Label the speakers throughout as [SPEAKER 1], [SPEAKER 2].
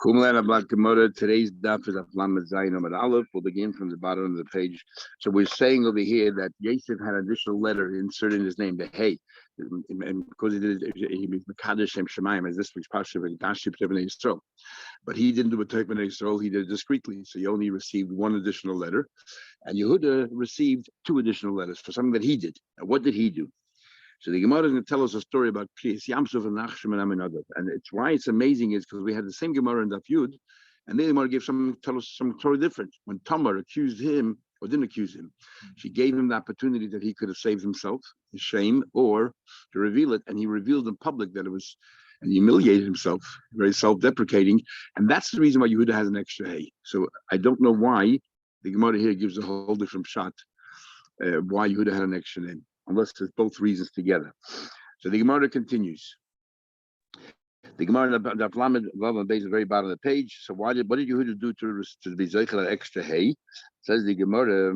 [SPEAKER 1] Kumlan about Gemara. Today's daf is Aflamet Zayin Amad Aleph. We'll begin from the bottom of the page. So we're saying over here that Yosef had an additional letter inserted in his name, the Hey, and because he did, he was Mekadosh Shem Shemayim, as this week's Pasha of Dashib Tevnei Yisrael. But he didn't do a Tevnei Yisrael. He did it discreetly, so he only received one additional letter, and Yehuda received two additional letters for something that he did. Now, what did he do? So the Gemara is going to tell us a story about Kriyas Yamsuf and Nachshon and Aminadav. And it's why it's amazing is because we had the same Gemara in Daf Yud, and the Gemara gave tell us something totally different. When Tamar accused him, or didn't accuse him, she gave him the opportunity that he could have saved himself, his shame, or to reveal it, and he revealed in public that it was, and he humiliated himself, very self-deprecating, and that's the reason why Yehuda has an extra hay. So I don't know why the Gemara here gives a whole different shot, why Yehuda had an extra name, unless there's both reasons together. So the Gemara continues. The Gemara in the Aflamed Vav base the very bottom of the page. So what did Yehuda do to be zeichel that extra hay? Says the Gemara,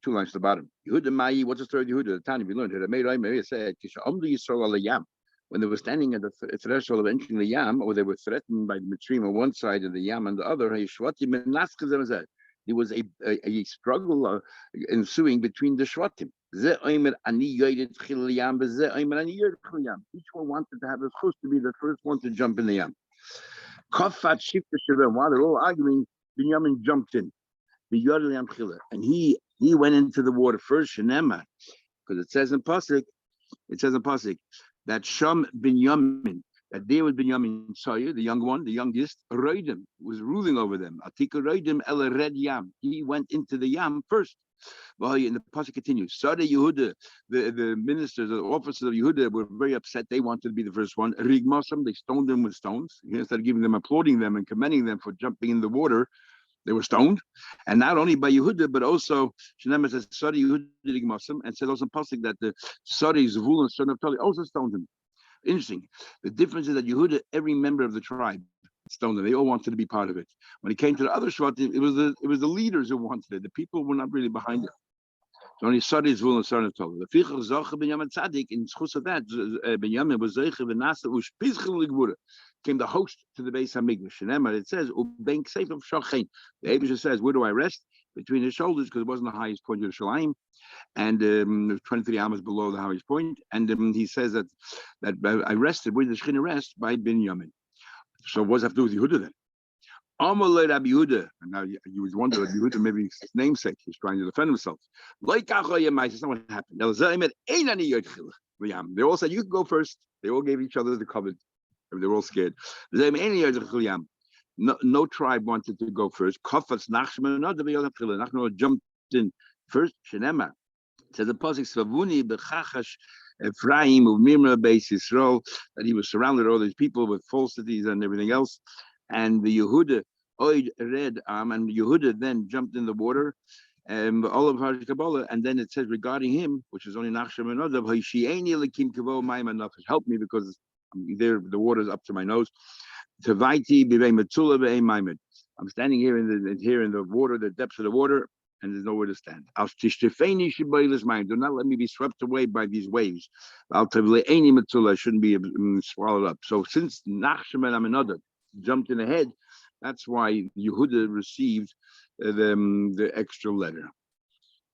[SPEAKER 1] two lines to the bottom. Yehuda Mai, what's the story of Yehuda? The Tanya we learned. It said, when they were standing at the threshold of entering the Yam, or they were threatened by the Mitzrayim on one side and the Yam on the other, there was a struggle ensuing between the Shvatim. Each one wanted to have the first to be the first one to jump in the Yam. While they're all arguing, Binyamin jumped in. And he went into the water first, Shenema, because it says in Pasuk that Sham Binyamin, that there was Binyamin Sawyer, the young one, the youngest, Roidim was ruling over them. Atika Roidim El Red Yam. He went into the Yam first. Well, and the pasuk continues. Sotah Yehuda, the ministers, the officers of Yehuda were very upset. They wanted to be the first one. Rigmasam, they stoned them with stones. Instead of giving them, applauding them, and commending them for jumping in the water, they were stoned. And not only by Yehuda, but also Shenema says Sotah Yehuda Rigmasam, and said also in pasuk that the Sotah Zvul and son of Tali also stoned him. Interesting. The difference is that Yehuda, every member of the tribe stoned them. They all wanted to be part of it. When it came to the other Shvatim, it was the leaders who wanted it. The people were not really behind it. So only Sadi Zvul and Son of Torah. The Fichach Zoche Binyamin Tzadik, in schus of that, Binyamin was Zoche V'Nasa Ushpizchel Ligvura, came the host to the Beis Hamikdash. Shenemar, it says, Ubenk Seif of Shochein. The Abisha says, where do I rest? Between his shoulders, because it wasn't the highest point of Shalim, and 23 amas below the highest point. And he says that I rested, where did the Shechina rest? By Binyamin. So what does that have to do with Yehuda then? Amalei Rabbi Yehuda. And now you would wonder, Rabbi Yehuda, maybe his namesake, he's trying to defend himself. That's not what happened. They all said, you can go first. They all gave each other the covet. They were all scared. No tribe wanted to go first. Nachman jumped in first. Shenema. Says the pasuk Savuni bechachash Ephraim of Mimra Beis Yisrael, that he was surrounded all these people with falsities and everything else. And the Yehuda oid red and Yehuda then jumped in the water. All of Har Kabbalah, and then it says regarding him, which is only Nachshon and Adav, Haishieni Lekim Kavo Mayim Anafesh. Help me because there the water is up to my nose. Tavaiti Bivei Metzula B'Ei Maimed. I'm standing here in the water, the depths of the water, and there's nowhere to stand. Do not let me be swept away by these waves. I shouldn't be swallowed up. So since Nachshon and Aminadav jumped in ahead, that's why Yehuda received the extra letter.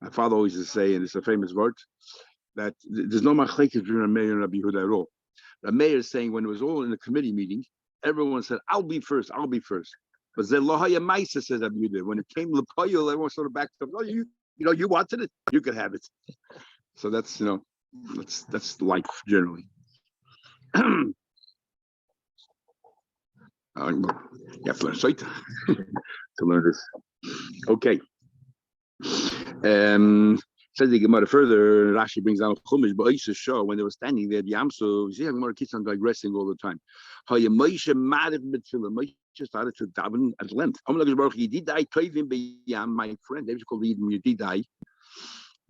[SPEAKER 1] My father always used to say, and it's a famous word, that there's no machlekes between a mayor and Rabbi Yehuda at all. The mayor is saying when it was all in the committee meeting, everyone said, I'll be first. But Zelohaya Maisa says Rabbi Yehuda. When it came to Lepoyel, everyone sort of backed up. Oh, you wanted it, you could have it. So that's that's life generally. You have to learn Sotah to learn this. Okay. Says the Gemara further, Rashi brings down Chumash, but Isa show when they were standing there, the Yamso, see how Gemara keeps on digressing all the time. Moshe started to daven at length. My friend, they used to call him Yedidai.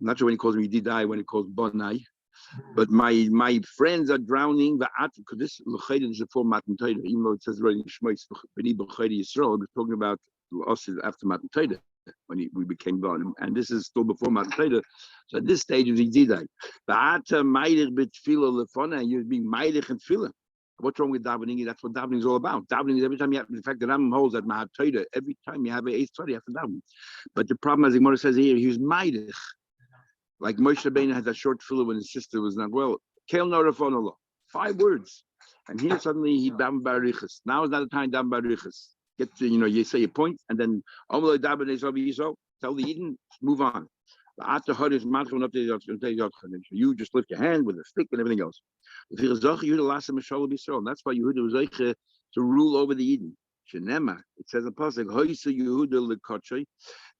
[SPEAKER 1] I'm not sure when he calls me Yedidai, when he calls Bonai. But my friends are drowning. Because this is a full Matan Torah, even though it says already in Shmos, Yisrael, it was talking about us after Matan Torah, when we became born, and this is still before Matan Torah. So at this stage of Yedidai, you're being Meidich and Tefillah. What's wrong with davening? That's what davening is all about. Davening is every time you have, in fact, the Rambam holds that Mahat Torah, every time you have an eighth Torah, you have to daven. But the problem, as the Gemara says here, he was Maidich. Like Moshe Rabbeinu had that short filler when his sister was not well. Kel Norafon Allah. 5 words. And here suddenly he daven barichas. Now is not the time daven barichas. Get to, you say your point, and then tell the Eden, move on. You just lift your hand with a stick and everything else. That's why Yehuda was to rule over the Eden. It says in Pasuk,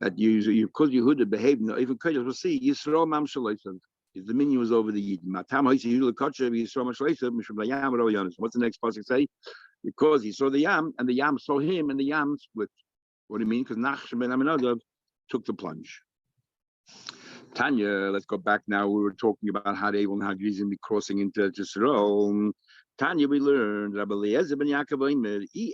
[SPEAKER 1] that because Yehuda behaved, even Kodesh, we'll see, Yisrael Mam Shalaisam. His dominion was over the Eden. What's the next Pasuk say? Because he saw the Yam, and the Yam saw him, and the Yam split. What do you mean? Because Nachshon ben Aminadav took the plunge. Tanya, let's go back now. We were talking about how they will be crossing into Yisrael. Tanya, we learned Rabbi Eliezer ben Yaakov Omer, you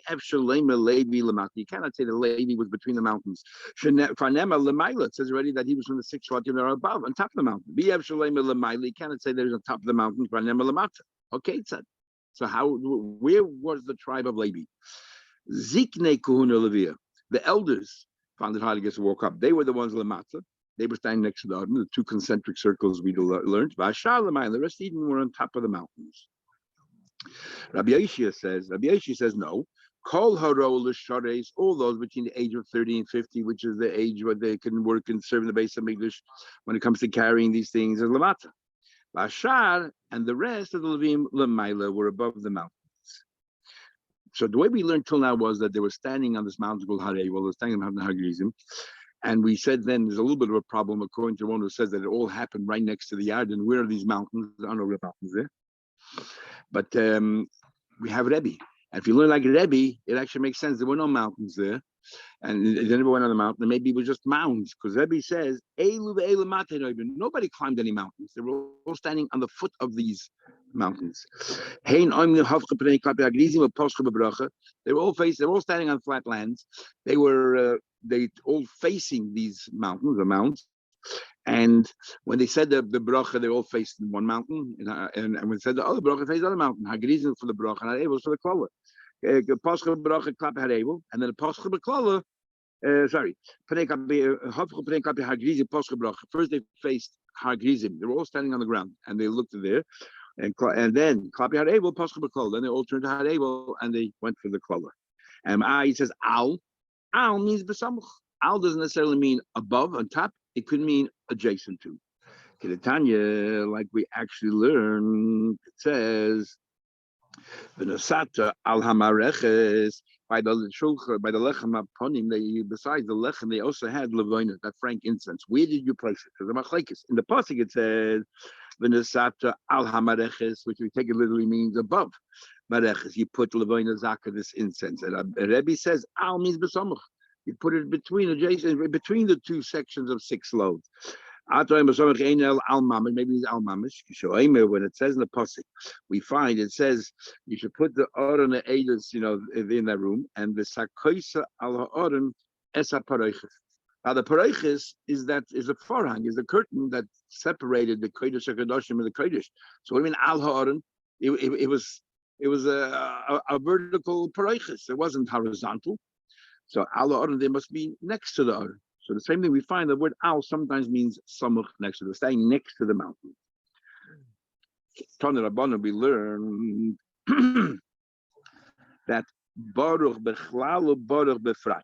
[SPEAKER 1] cannot say that Levi was between the mountains. It says already that he was from the 6 Shvatim that are above, on top of the mountain. You cannot say there's on top of the mountain. Okay, it said. So where was the tribe of Levi? Zikne Kuhuna Levia. The elders found it hard to walk up. They were the ones Lamata. They were standing next to the Arden, the 2 concentric circles we learned. The rest even were on top of the mountains. Rabbi Yeshua says no. Kol harol l'shareis, all those between the age of 30 and 50, which is the age where they can work and serve in the base of English when it comes to carrying these things, is lamata. Bashar and the rest of the Levim Lamaila were above the mountains. So the way we learned till now was that they were standing on this mountain called Harei, well, they were standing on the Hagrizim. And we said then there's a little bit of a problem according to one who says that it all happened right next to the yard. And where are these mountains? There are no real mountains there. But we have Rebbe. And if you learn like Rebbe, it actually makes sense. There were no mountains there. And they never went on the mountain. Maybe it was just mounds. Because Rebbe says, nobody climbed any mountains. They were all standing on the foot of these mountains. They were all standing on flat lands. They were all facing these mountains, the mounds. And when they said the bracha, they all faced in one mountain, and when they said the other bracha, faced the other mountain. Hagrizim for the bracha, and Harei was for the klala. Pascha bracha klap Harei, and then the pascha beklala. First they faced Hagrizim. They were all standing on the ground, and they looked there, and then klapi Harei, pascha beklala. Then they all turned to Harei, and they went for the klala. And he says al. Al means besamuch. Al doesn't necessarily mean above, on top. It could mean adjacent to. Tanya, like we actually learned, it says, "V'nosata al hamareches." By the lechem aponim, besides the lechem, they also had levoina, that frank incense. Where did you place it? Because the machlekes in the pasuk it says, "V'nosata al hamareches," which we take it literally means above mareches. You put levoina zaka, this incense, and Rebbe says al means besamuch. You put it between the 2 sections of 6 loaves. Maybe it's al mamish. When it says in the pasuk, we find it says you should put the aron edus, in that room, and the sakoisa al aron esa parayches. Now the parayches is a forhang, is the curtain that separated the kodesh hakadoshim and the kodesh. So what do you mean al ha'aron? It was a vertical parayches. It wasn't horizontal. So al ha'aron, they must be next to the aron. So the same thing we find, the word al sometimes means samuch, next to the, staying next to the mountain. Tana Rabbana, we learn that baruch bechlal, baruch befrat.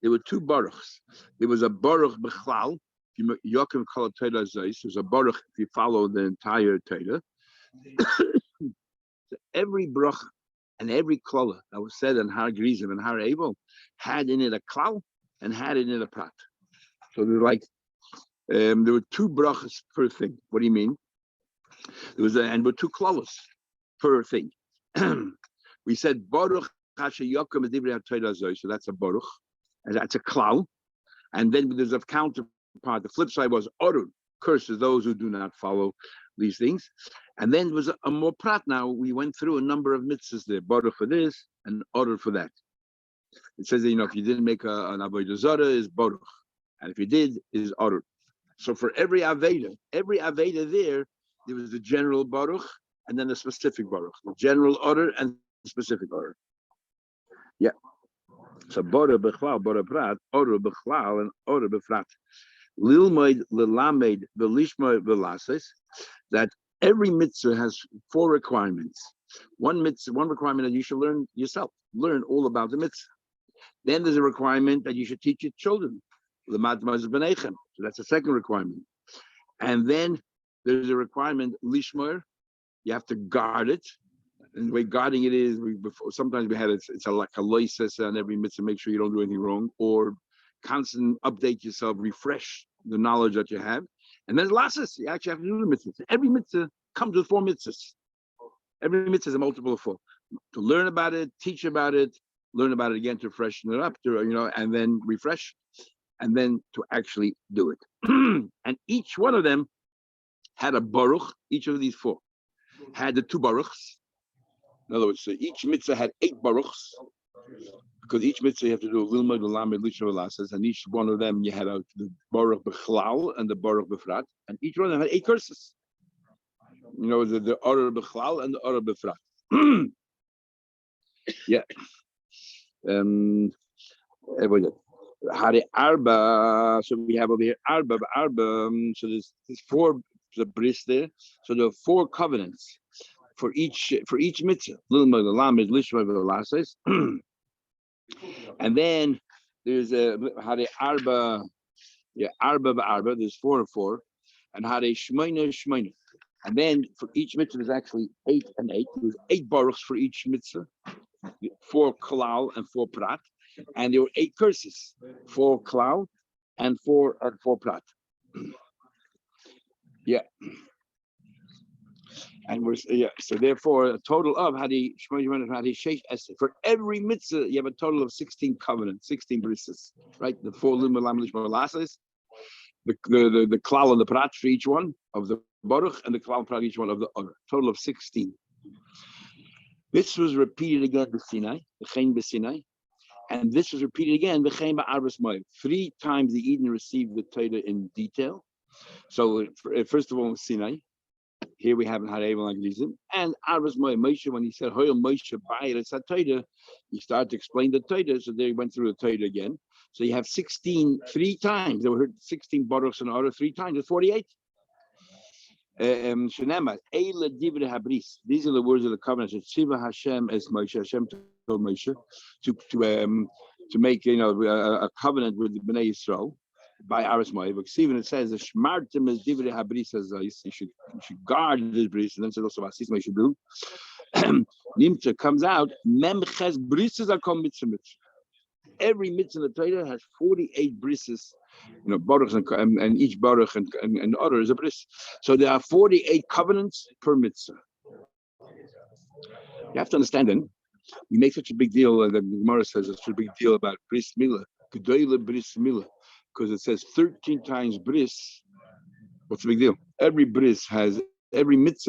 [SPEAKER 1] There were 2 baruchs. There was a baruch bechlal, Yokim kol Torah zeis. There's a baruch if you follow the entire Torah. So every baruch and every klala that was said in Har Gerizim and Har Abel had in it a klal and had in it a prat. So there were 2 brachas per thing. What do you mean? There were 2 klalas per thing. We said baruch hashe yakum es divrei haTorah zeh, so that's a baruch, and that's a klal. And then there's a counterpart. The flip side was orun, curses those who do not follow these things. And then there was a more prat. Now we went through a number of mitzvahs there, baruch for this and orun for that. It says that, if you didn't make an avodah zarah is baruch, and if you did is orun. So for every aveda there was the general baruch, and then the specific baruch, the general order and specific order. Yeah. So Bora Bechlal, Bora Prat, Order Bechlal, and Order Befrat. Lilmoid, Lilamed, Velishmoid, Velases, that every mitzvah has 4 requirements. One requirement that you should learn yourself, learn all about the mitzvah. Then there's a requirement that you should teach your children. Lemad Mazah B'nechem. So that's the second requirement. And then there's a requirement, Lishmoir, you have to guard it. And the way guarding it is, sometimes we had it's like a loises on every mitzvah, make sure you don't do anything wrong, or constant update yourself, refresh the knowledge that you have. And then lasses, you actually have to do the mitzvahs. Every mitzvah comes with 4 mitzvahs. Every mitzvah is a multiple of 4. To learn about it, teach about it, learn about it again to freshen it up, and then refresh, and then to actually do it. And each one of them had a baruch. Each of these 4 had the 2 baruchs. In other words, so each mitzvah had 8 baruchs, because each mitzvah you have to do a lilmod, lamed, lishon, lasses, and each one of them you had the baruch bechlal and the baruch befrat, and each one of them had 8 curses. The order bechlal and the order befrat. Yeah. Hare arba. So we have over here arba. So there's 4 the bris there. So there are 4 covenants for each mitzvah. And then there's a Hare arba. Yeah, arba. There's 4 and 4, and Hare shmeina. And then for each mitzvah there's actually 8 and 8. There's 8 baruchs for each mitzvah, 4 klal and 4 prat, and there were 8 curses, 4 klal and 4 prat. Yeah. And so therefore a total of for every mitzvah you have a total of 16 covenants, 16 brises, right? The 4 lasses, the klal and the prat for each one of the baruch, and the klal and prat each one of the other. Total of 16. This was repeated again with Sinai, and this was repeated again with Arbas Moed. 3 times the Eden received the Torah in detail. So first of all, Sinai. Here we have Harei and Arbas Moed. Moshe, when he said Hoyel Moshe Ba'ir Torah, he started to explain the Torah. So they went through the Torah again. So you have 16 3 times. They were heard 16 baruchs in order 3 times. It's 48. These are the words of the covenant. Tziva Hashem as Moshe. Hashem told Moshe to make a covenant with the Bnei Yisrael by Aras Moed. But Stephen, it says the Shmartim as Divrei Habris, as you should guard this bris, and then says also Asis Moshe do. Nimtza comes out. Memches brises are called mitzvah. Every mitzvah in the Torah has 48 brises, baruchs, and each baruch and order is a bris. So there are 48 covenants per mitzvah. You have to understand then, we make such a big deal, the Gemara says such a big deal about bris milah, gedoyle bris milah, because it says 13 times bris. What's the big deal? Every mitzvah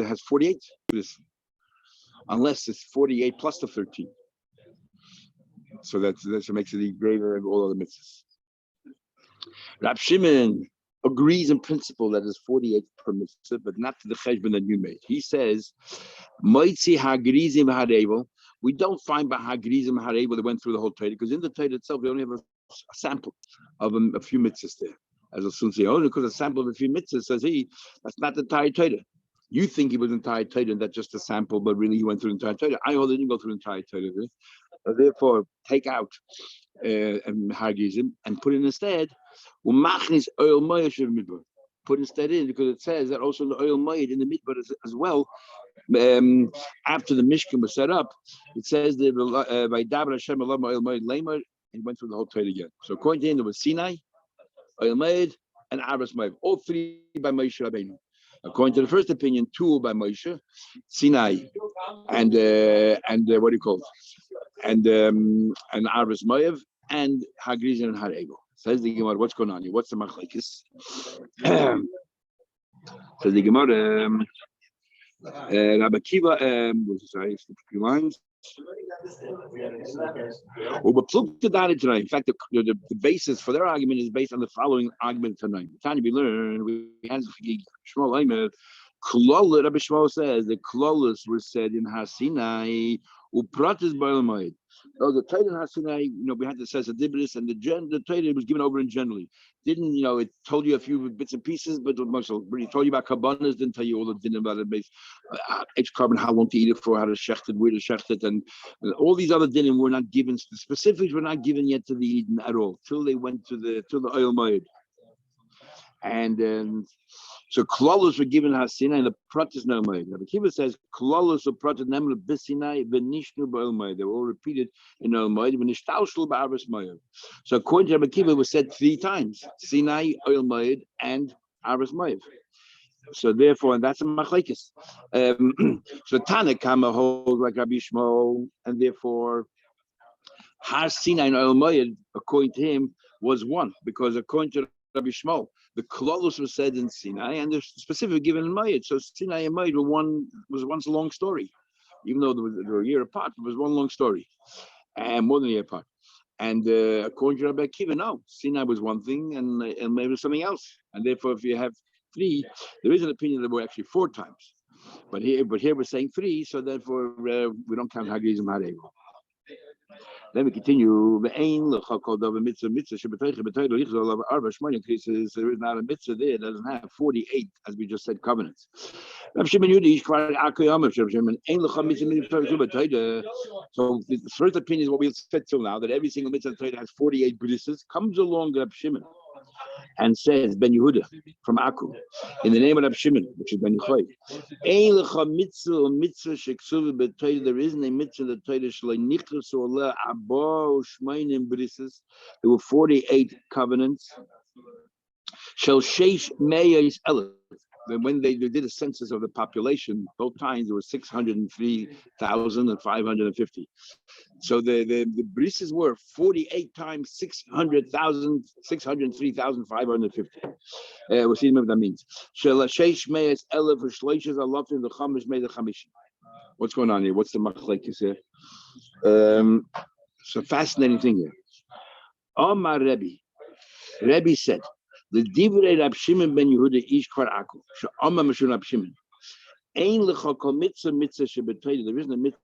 [SPEAKER 1] has 48 bris, unless it's 48 plus the 13. So that's what makes it the greater of all other mitzvahs. Rab Shimon agrees in principle that there's 48 per mitzvah, but not to the cheshbon that you made. He says, "Moitzi hagrizim harevel." We don't find by hagrizim harevel that went through the whole Torah, because in the Torah itself we only have a sample of a few mitzvahs there. As a son say, only because a sample of a few mitzvahs, says he, that's not the entire Torah. You think he was entire Torah and that's just a sample, but really he went through the entire Torah. I didn't go through the entire Torah. Therefore, take out hagrizim and put in instead umachnis oil moed midbar. Put instead in, because it says that also the oil moed in the midbar as well. After the Mishkan was set up, it says that by Dabar Hashem oil moed lamer, and went through the whole Torah again. So according to him, there was Sinai, oil moed, and Arbas Moed, all 3 by Moshe Rabbeinu. According to the first opinion, 2 by Moshe, Sinai, and what do you call it? And Arbas Moed, and Hagrizim and Harego. Says the Gemara, what's going on here? What's the machlekes? Says the Gemara, Rabbi Kiva, sorry, a few lines. In fact, the basis for their argument is based on the following argument tonight. Tanya we learn we Klal, Rabbi Shmuel says the klolos were said in Hasinai, upratis ba'ilmayid. Oh, the Torah in Hasinai, we had the sensibilities, and the Torah was given over in generally. Didn't, it told you a few bits and pieces, but it told you about kabbanas, didn't tell you all the din about it, each carbon, how long to eat it for, how to shecht it, where to shecht it, and all these other dinim were not given. The specifics were not given yet to the Eden at all, till they went to the oil mayid. And so klolos were given Hasinai, and the prat is no mayid. Rabbi Kiva says klolos or prat nemle b'Sinai v'nishnu b'oil mayid. They were all repeated in oil mayid v'nishtaushlu b'arvas mayid. So according to Rabbi Kiva, it was said 3 times: Sinai, oil mayid, and arvas mayid. So therefore, and that's a machlekes. So Tanakama holds like Rabbi Shmuel, and therefore Har Sinai and oil mayid, according to him, was 1, because according to Rabbi Shmuel, the klolos was said in Sinai, and the specific given in Mayid. So Sinai and Mayid was once a long story, even though they were a year apart. It was one long story, and more than a year apart. And according to Rabbi Akiva, no, Sinai was one thing, and Mayid was something else. And therefore, if you have 3, there is an opinion that were actually 4 times, but here we're saying 3, so therefore we don't count Hagizim Harei. Then we continue. There is not a mitzvah there that doesn't have 48, as we just said, covenants. So the first opinion is what we said till now, that every single mitzvah has 48 brisses. Comes along Reb Shimon and says, Ben Yehuda from Aku, in the name of Reb Shimon, which is Ben Yochai, there isn't a mitzvah that there were 48 covenants. When they did a census of the population, both times there were 603,550. So the brises were 48 times 600,000, 603,550. We'll see what that means. What's going on here? What's the machlekes here? So fascinating thing here. Omar Rebbe said, the divrei Rab Shimon ben Yehuda ish kvar aku. Omar Mishun Rab Shimon. Ein lecha kol mitzvah shebetayda. There isn't a mitzvah.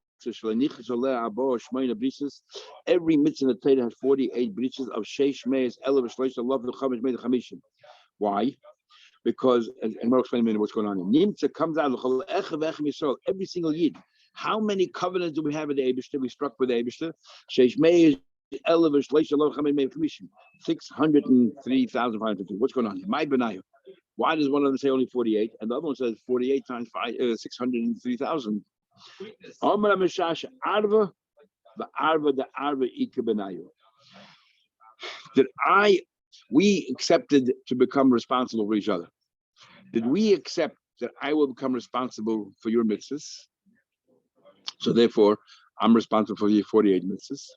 [SPEAKER 1] Every mitzvah in the Torah has 48 breaches of sheish meis elav shleish alav v'chamish meid chamishim. Why? Because, and we'll explain in a minute what's going on here. Nimtza comes out of every single yid. How many covenants do we have with the Eibishter? We struck with the Eibishter. Sheish meis elav shleish alav v'chamish meid chamishim. 603,550. What's going on here? My benayu. Why does one of them say only 48, and the other one says 48 times 603,000? We accepted to become responsible for each other. Did we accept that I will become responsible for your mitzvahs? So therefore, I'm responsible for your 48 mitzvahs,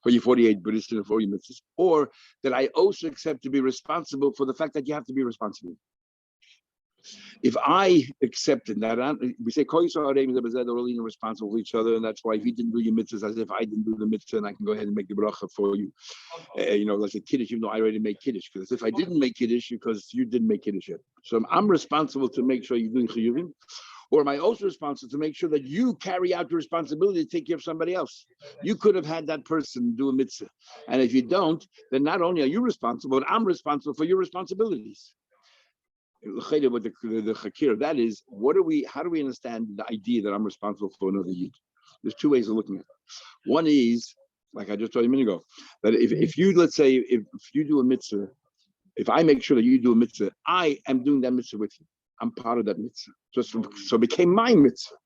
[SPEAKER 1] for your 48 Buddhist and for your mitzvahs, or that I also accept to be responsible for the fact that you have to be responsible. If I accepted that, we say, they're really responsible for each other, and that's why if you didn't do your mitzvahs, as if I didn't do the mitzvah, and I can go ahead and make the bracha for you. Like a kiddush, even though I already made kiddush, because if I didn't make kiddush, because you didn't make kiddush yet. So I'm responsible to make sure you're doing chiyuvim, or am I also responsible to make sure that you carry out your responsibility to take care of somebody else? You could have had that person do a mitzvah, and if you don't, then not only are you responsible, but I'm responsible for your responsibilities. What the chakir of that is, how do we understand the idea that I'm responsible for another yid? There's 2 ways of looking at it. One is, like I just told you a minute ago, that if you, let's say, if you do a mitzvah, if I make sure that you do a mitzvah, I am doing that mitzvah with you. I'm part of that mitzvah. So it became my mitzvah.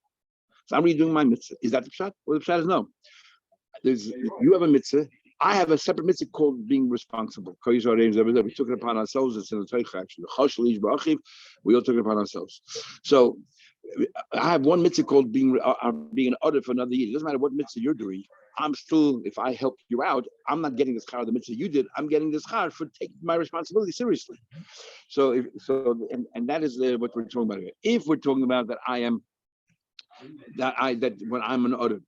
[SPEAKER 1] So I'm redoing my mitzvah. Is that the pshat? Well, the pshat is no. You have a mitzvah. I have a separate mitzvah called being responsible. We took it upon ourselves. It's in the Torah actually. We all took it upon ourselves. So I have one mitzvah called being an order for another year. It doesn't matter what mitzvah you're doing. I'm still, if I help you out, I'm not getting the schar of the mitzvah you did. I'm getting the schar for taking my responsibility seriously. So that is what we're talking about here. If we're talking about that that when I'm an order,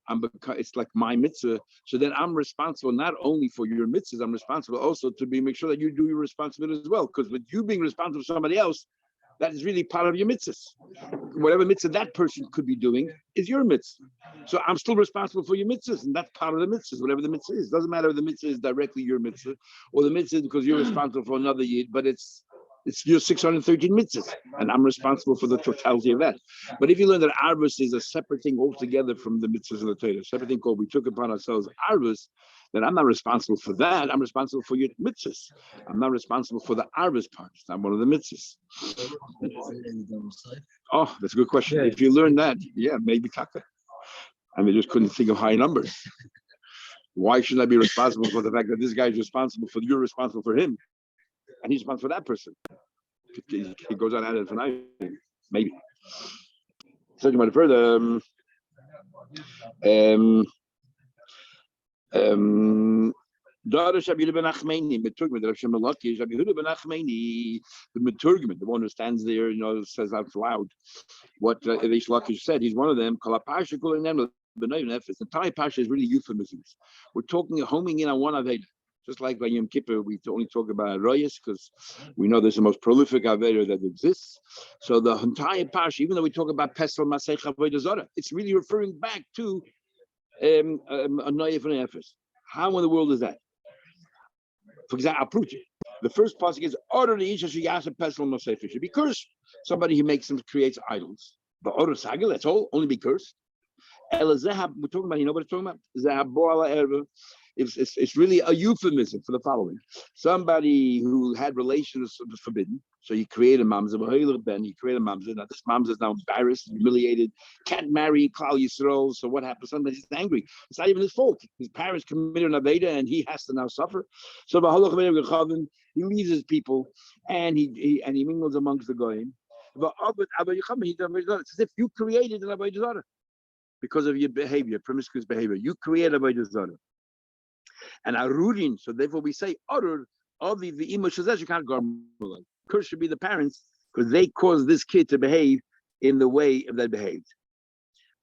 [SPEAKER 1] it's like my mitzvah. So then I'm responsible not only for your mitzvahs, I'm responsible also to make sure that you do your responsibility as well. Because with you being responsible for somebody else, that is really part of your mitzvahs. Whatever mitzvah that person could be doing is your mitzvah. So I'm still responsible for your mitzvahs, and that's part of the mitzvahs, whatever the mitzvah is. Doesn't matter if the mitzvah is directly your mitzvah, or the mitzvah is because you're responsible for another yid, but it's your 613 mitzvahs, and I'm responsible for the totality of that. But if you learn that arvus is a separate thing altogether from the mitzvahs of the Torah, a separate thing called we took upon ourselves arvus, then I'm not responsible for that. I'm responsible for your mitzvahs. I'm not responsible for the arvus part. It's not one of the mitzvahs. Oh, that's a good question. If you learn that, yeah, maybe taka. And they just couldn't think of high numbers. Why should I be responsible for the fact that this guy is responsible for, you're responsible for him, and he's responsible for that person? He goes on at it for night, maybe. So you want further. Daughter Shabbi ben Achmeni, Meturgman, the Hashem Malaki, Shabbi ben Achmeni, the Meturgman, the one who stands there, says out loud what Reish Lakish said. He's one of them. The entire Pasha is really euphemisms. We're homing in on one Aveda. Just like by Yom Kippur, we only talk about Royas because we know there's the most prolific Aveda that exists. So the entire Pasha, even though we talk about Pesel Masech Avodah Zarah, it's really referring back to a Noyef and Efes. How in the world is that? For example, I'll prove to you. The first pasuk is order the Isha Shiyasa Pesel Masech. Should be cursed. Somebody who creates idols. But order Sagil, that's all, only be cursed. We're talking about, you know what it's talking about? It's really a euphemism for the following. Somebody who had relations was forbidden, so he created a mamzer. He created a mamzer. Now this mamzer is now embarrassed, humiliated, can't marry Klal Yisrael. So what happens? Somebody's angry. It's not even his fault. His parents committed an aveda, and he has to now suffer. So he leaves his people, and he mingles amongst the goyim. It's as if you created an avodah zarah because of your behavior, promiscuous behavior. You created avodah zarah. And arurin, so therefore we say order of the imah you can't go. Curse should be the parents because they caused this kid to behave in the way that they behaved.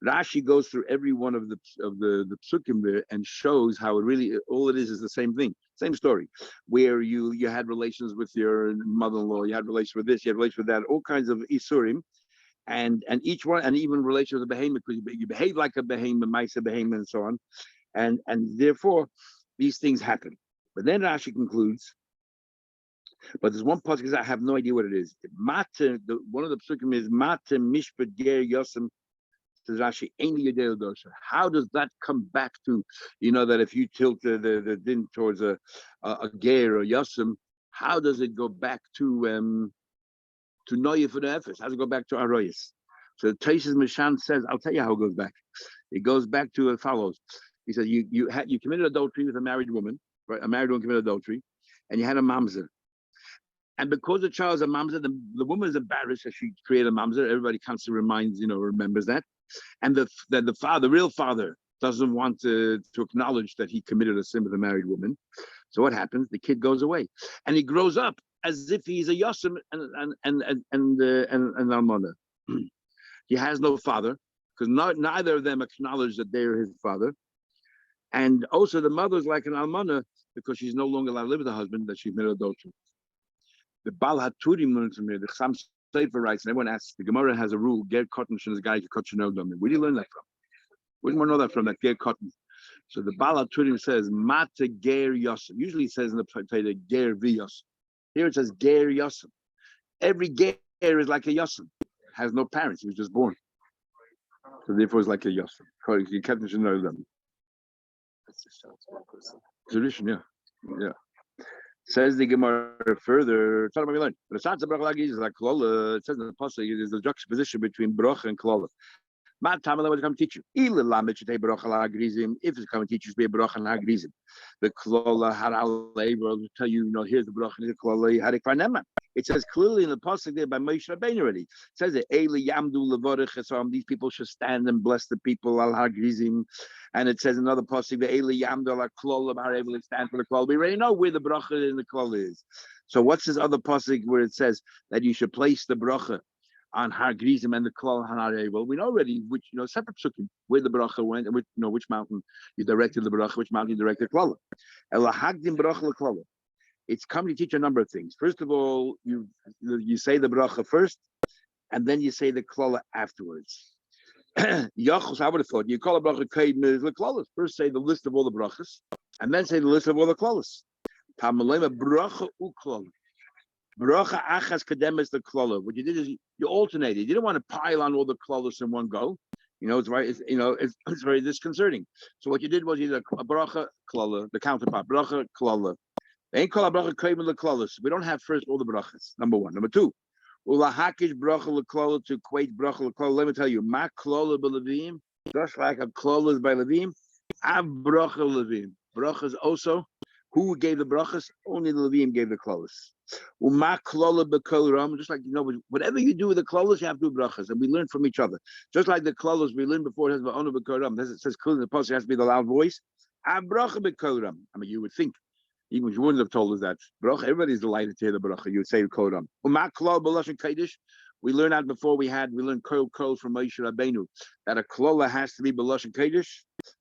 [SPEAKER 1] Rashi goes through every one of the psukim there and shows how it really all it is the same thing, same story. Where you had relations with your mother-in-law, you had relations with this, you had relations with that, all kinds of isurim, and each one, and even relations with the behemoth because you behave like a behemoth, mice a behemoth, and so on, and therefore these things happen. But then Rashi concludes, but there's one pasuk I have no idea what it is. One of the psukim is Mate Mishpat Ger Yosem. Says Rashi, how does that come back to, that if you tilt the din towards a ger or yosem, how does it go back to noyef for the efes? How does it go back to aroyis? So Taisus Mishan says, I'll tell you how it goes back. It goes back to as follows. He says you committed adultery with a married woman, right? A married woman committed adultery, and you had a mamzer. And because the child is a mamzer, the woman is embarrassed that she created a mamzer. Everybody constantly remembers that. And the real father doesn't want to acknowledge that he committed a sin with a married woman. So what happens? The kid goes away, and he grows up as if he's a yosem and almana. He has no father because neither of them acknowledge that they're his father, and also the mother's like an almana because she's no longer allowed to live with the husband that she committed adultery. The Bal Haturim learns from here. The Cham Sefer writes, and everyone asks, the Gemara has a rule, Ger Cotton is a guy who cuts your nose on me. Where do you learn that from? Where do you want to know that from, that Ger Cotton? So the Bal Haturim says, Mate Ger Yosem. Usually it says in the Torah, Ger Vi Yosem. Here it says Ger Yosem. Every Ger is like a Yosem. Has no parents, he was just born. So therefore it's like a Yosem. You can't know them. Tradition, yeah. Yeah. Says the Gemara further. Tell me we learn. But it's like klola. It says in the pasuk there's a juxtaposition between bracha and klola. What to come teach you? If it's coming to teach you to be a bracha and hagrizim, the klola haral will tell you, here's the bracha and the klola harik farnema. It says clearly in the pasuk there by Moshe Rabbeinu already. It says that Eli Yamdu Levorech. These people should stand and bless the people al hagrizim. And it says another pasuk the Eli Yamdu la klola are able to stand for the klola. We already know where the bracha in the klola is. So what's this other pasuk where it says that you should place the bracha on Har Grizim and the Klal Hanare? Well, we know already which separate psukim where the bracha went and which mountain you directed the bracha, which mountain you directed Klal. Ela Hagdim bracha Klal. it's coming to teach a number of things. First of all, you say the bracha first, and then you say the klala afterwards. Yachos, I would have thought you call a bracha kaid klalas. First say the list of all the brachas, and then say the list of all the klalas. Tamalema bracha uklala. Bracha achas kadem is the klala. What you did is you alternated. You didn't want to pile on all the klalas in one go. It's right. It's very disconcerting. So what you did was you did a bracha klala, the counterpart bracha klala. They ain't called a bracha kaid klalas. We don't have first all the brachas. Number one. Number two. Ulahakish bracha leklala to equate bracha leklala. Let me tell you, ma klala b'levim, just like a klala is by levim, av bracha levim. Brachas also, who gave the brachas? Only the levim gave the klalas. Ma klala b'kol ram, just like whatever you do with the klalas, you have to do brachas, and we learn from each other. Just like the klalas we learned before, it has ba'onu b'kol ram. It says clearly in the post, it has to be the loud voice. Av bracha b'kol ram. I mean, you would think. Even if you wouldn't have told us that bracha, everybody's delighted to hear the bracha. You would say kodam. We learned that before we learned kol from Moshe Rabbeinu that a klola has to be b'lashon kodesh.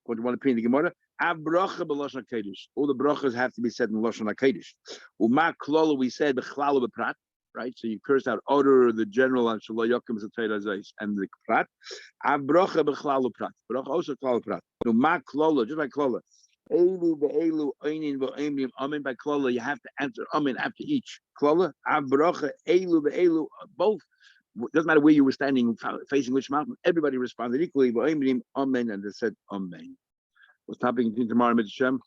[SPEAKER 1] According to one opinion, the Gemara, av bracha b'lashon kodesh. All the brachas have to be said in lashon kodesh. Uma klola we said b'chlala b'prat. Right, so you curse out order the general and shalom yakim and the prat. Av bracha b'chlala prat. Bracha also klala prat. No ma klola, just like klola. Elu be'elu einin be'emrim amen by klala. You have to answer amen after each klala. Avbracha elu be'elu both. Doesn't matter where you were standing, facing which mountain. Everybody responded equally. Be'emrim amen, and they said amen. What's happening tomorrow, Mitzvah?